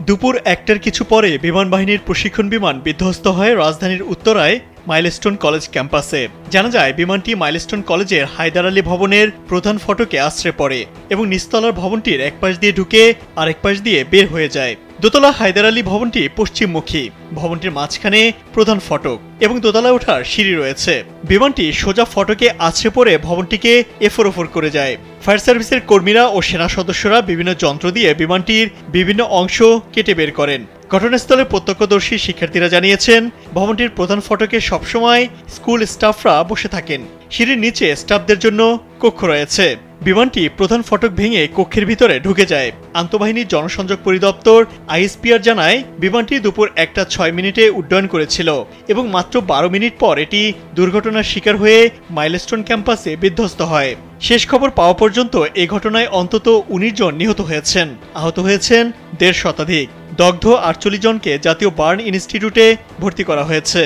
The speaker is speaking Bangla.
দুপুর ১টার কিছু পরে বিমান বাহিনীর প্রশিক্ষণ বিমান বিধ্বস্ত হয় রাজধানীর উত্তরায় মাইলস্টোন কলেজ ক্যাম্পাসে। জানা যায় বিমানটি মাইলস্টোন কলেজের হায়দার আলী ভবনের প্রধান ফটকে আছড়ে পড়ে এবং নিচতলার ভবনটির এক পাশ দিয়ে ঢুকে আরেক পাশ দিয়ে বের হয়ে যায়। দোতলা হায়দার আলী ভবনটি পশ্চিমমুখী। ভবনটির মাঝখানে প্রধান ফটক এবং দোতলায় ওঠার সিঁড়ি রয়েছে। বিমানটি সোজা ফটকে আছড়ে পড়ে ভবনটিকে এফোর ওফর করে যায়। ফায়ার সার্ভিসের কর্মীরা ও সেনা সদস্যরা বিভিন্ন যন্ত্র দিয়ে বিমানটির বিভিন্ন অংশ কেটে বের করেন। ঘটনাস্থলে প্রত্যক্ষদর্শী শিক্ষার্থীরা জানিয়েছেন, ভবনটির প্রধান ফটকে সবসময় স্কুল স্টাফরা বসে থাকেন। সিঁড়ির নিচে স্টাফদের জন্য কক্ষ রয়েছে। বিমানটি প্রধান ফটক ভেঙে কক্ষের ভিতরে ঢুকে যায়। আন্তঃবাহিনী জনসংযোগ পরিদপ্তর আইএসপিআর জানায়, বিমানটি দুপুর 1:06 উড্ডয়ন করেছিল এবং মাত্র 12 মিনিট পর এটি দুর্ঘটনার শিকার হয়ে মাইলস্টোন ক্যাম্পাসে বিধ্বস্ত হয়। শেষ খবর পাওয়া পর্যন্ত এ ঘটনায় অন্তত 19 জন নিহত হয়েছেন। আহত হয়েছেন 150 শতাধিক। দগ্ধ 48 জনকে জাতীয় বার্ন ইনস্টিটিউটে ভর্তি করা হয়েছে।